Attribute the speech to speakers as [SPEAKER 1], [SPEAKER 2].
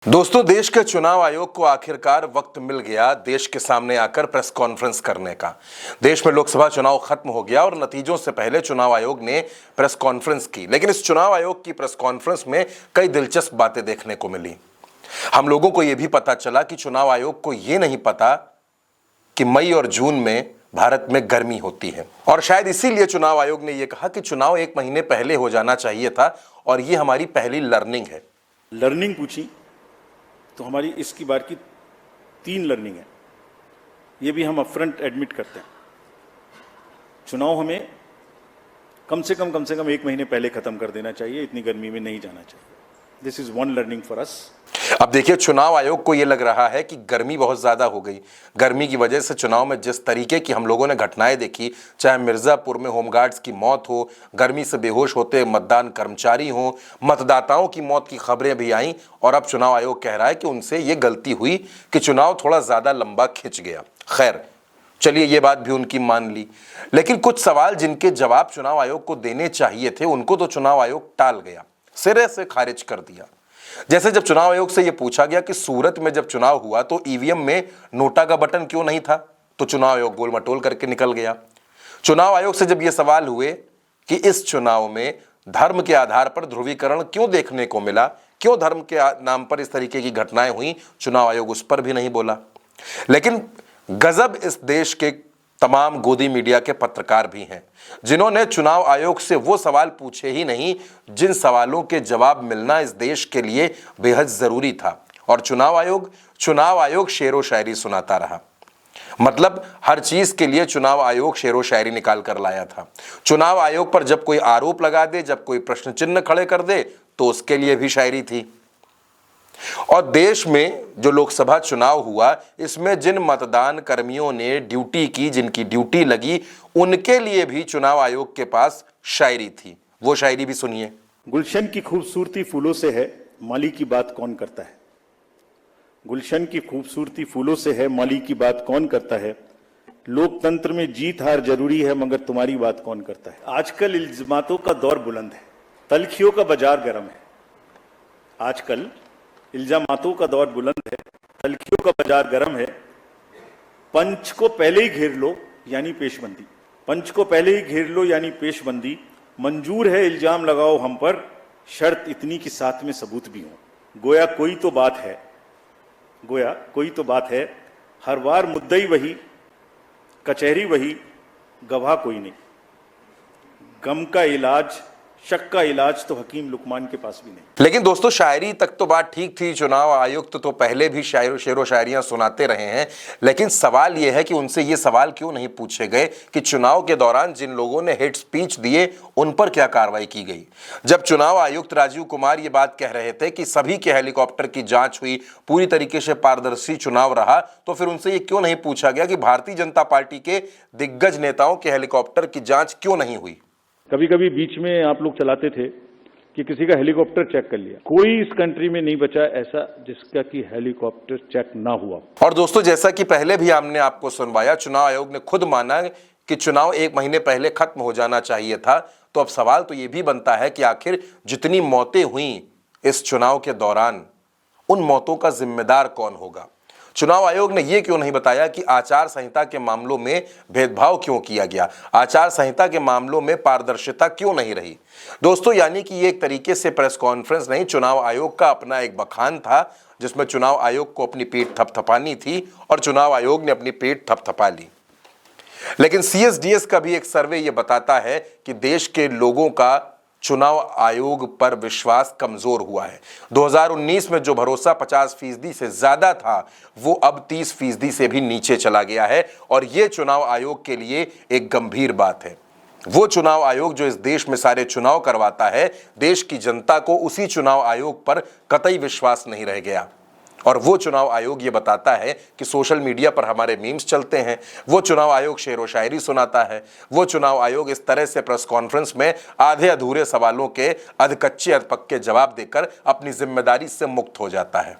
[SPEAKER 1] दोस्तों, देश के चुनाव आयोग को आखिरकार वक्त मिल गया देश के सामने आकर प्रेस कॉन्फ्रेंस करने का। देश में लोकसभा चुनाव खत्म हो गया और नतीजों से पहले चुनाव आयोग ने प्रेस कॉन्फ्रेंस की, लेकिन इस चुनाव आयोग की प्रेस कॉन्फ्रेंस में कई दिलचस्प बातें देखने को मिली। हम लोगों को यह भी पता चला कि चुनाव आयोग को यह नहीं पता कि मई और जून में भारत में गर्मी होती है, और शायद इसीलिए चुनाव आयोग ने यह कहा कि चुनाव 1 महीने पहले हो जाना चाहिए था। और यह हमारी पहली लर्निंग है।
[SPEAKER 2] लर्निंग पूछी तो हमारी इसकी बार की 3 लर्निंग है। ये भी हम अपफ्रंट एडमिट करते हैं। चुनाव हमें कम से कम 1 महीने पहले खत्म कर देना चाहिए। इतनी गर्मी में नहीं जाना चाहिए। This is one learning for us.
[SPEAKER 1] अब देखिए, चुनाव आयोग को यह लग रहा है कि गर्मी बहुत ज्यादा हो गई। गर्मी की वजह से चुनाव में जिस तरीके की हम लोगों ने घटनाएं देखी, चाहे मिर्जापुर में होमगार्ड्स की मौत हो, गर्मी से बेहोश होते मतदान कर्मचारी हो, मतदाताओं की मौत की खबरें भी आईं, और अब चुनाव आयोग कह रहा है कि उनसे यह गलती हुई कि चुनाव थोड़ा ज्यादा लंबा खिंच गया। खैर, चलिए ये बात भी उनकी मान ली, लेकिन कुछ सवाल जिनके जवाब चुनाव आयोग को देने चाहिए थे, उनको तो चुनाव आयोग टाल गया, सिरे से खारिज कर दिया। जैसे जब चुनाव आयोग से यह पूछा गया कि सूरत में जब चुनाव हुआ तो ईवीएम में नोटा का बटन क्यों नहीं था, तो चुनाव आयोग गोल मटोल करके निकल गया। चुनाव आयोग से जब यह सवाल हुए कि इस चुनाव में धर्म के आधार पर ध्रुवीकरण क्यों देखने को मिला, क्यों धर्म के नाम पर इस तरीके की घटनाएं हुई, चुनाव आयोग उस पर भी नहीं बोला। लेकिन गजब इस देश के तमाम गोदी मीडिया के पत्रकार भी हैं, जिन्होंने चुनाव आयोग से वो सवाल पूछे ही नहीं जिन सवालों के जवाब मिलना इस देश के लिए बेहद जरूरी था। और चुनाव आयोग शेरो शायरी सुनाता रहा। मतलब हर चीज के लिए चुनाव आयोग शेरो शायरी निकाल कर लाया था। चुनाव आयोग पर जब कोई आरोप लगा दे, जब कोई प्रश्न चिन्ह खड़े कर दे, तो उसके लिए भी शायरी थी। और देश में जो लोकसभा चुनाव हुआ, इसमें जिन मतदान कर्मियों ने ड्यूटी की, जिनकी ड्यूटी लगी, उनके लिए भी चुनाव आयोग के पास शायरी थी। वो शायरी भी सुनिए।
[SPEAKER 2] गुलशन की खूबसूरती फूलों से है, माली की बात कौन करता है। गुलशन की खूबसूरती फूलों से है, माली की बात कौन करता है। लोकतंत्र में जीत हार जरूरी है, मगर तुम्हारी बात कौन करता है। आजकल इल्जामातों का दौर बुलंद है, तलखियों का बाजार गर्म है। आजकल इल्जामातों का दौर बुलंद है, तलखियों का बाजार गर्म है। पंच को पहले ही घेर लो यानी पेशबंदी। पंच को पहले ही घेर लो यानी पेशबंदी। मंजूर है इल्जाम लगाओ हम पर, शर्त इतनी कि साथ में सबूत भी हो। गोया कोई तो बात है, हर बार मुद्दई वही, कचहरी वही, गवाह कोई नहीं। गम का इलाज, शक का इलाज तो हकीम लुकमान के पास भी नहीं।
[SPEAKER 1] लेकिन दोस्तों, शायरी तक तो बात ठीक थी। चुनाव आयुक्त तो पहले भी शेरो शायरियां सुनाते रहे हैं, लेकिन सवाल यह है कि उनसे ये सवाल क्यों नहीं पूछे गए कि चुनाव के दौरान जिन लोगों ने हेट स्पीच दिए उन पर क्या कार्रवाई की गई। जब चुनाव आयुक्त राजीव कुमार ये बात कह रहे थे कि सभी के हेलीकॉप्टर की जांच हुई, पूरी तरीके से पारदर्शी चुनाव रहा, तो फिर उनसे ये क्यों नहीं पूछा गया कि भारतीय जनता पार्टी के दिग्गज नेताओं के हेलीकॉप्टर की जांच क्यों नहीं हुई।
[SPEAKER 2] कभी कभी बीच में आप लोग चलाते थे कि किसी का हेलीकॉप्टर चेक कर लिया। कोई इस कंट्री में नहीं बचा ऐसा जिसका कि हेलीकॉप्टर चेक ना हुआ।
[SPEAKER 1] और दोस्तों, जैसा कि पहले भी हमने आपको सुनवाया, चुनाव आयोग ने खुद माना कि चुनाव 1 महीने पहले खत्म हो जाना चाहिए था। तो अब सवाल तो यह भी बनता है कि आखिर जितनी मौतें हुई इस चुनाव के दौरान, उन मौतों का जिम्मेदार कौन होगा। चुनाव आयोग ने यह क्यों नहीं बताया कि आचार संहिता के मामलों में भेदभाव क्यों किया गया, आचार संहिता के मामलों में पारदर्शिता क्यों नहीं रही। दोस्तों, यानी कि ये एक तरीके से प्रेस कॉन्फ्रेंस नहीं, चुनाव आयोग का अपना एक बखान था, जिसमें चुनाव आयोग को अपनी पीठ थपथपानी थी और चुनाव आयोग ने अपनी पीठ थपथपा ली। लेकिन CSDS का भी एक सर्वे यह बताता है कि देश के लोगों का चुनाव आयोग पर विश्वास कमजोर हुआ है। 2019 में जो भरोसा 50% से ज्यादा था, वो अब 30% से भी नीचे चला गया है। और ये चुनाव आयोग के लिए एक गंभीर बात है। वो चुनाव आयोग जो इस देश में सारे चुनाव करवाता है, देश की जनता को उसी चुनाव आयोग पर कतई विश्वास नहीं रह गया। और वो चुनाव आयोग ये बताता है कि सोशल मीडिया पर हमारे मीम्स चलते हैं। वो चुनाव आयोग शेरो शायरी सुनाता है। वो चुनाव आयोग इस तरह से प्रेस कॉन्फ्रेंस में आधे अधूरे सवालों के अधकच्चे अधपक्के जवाब देकर अपनी जिम्मेदारी से मुक्त हो जाता है।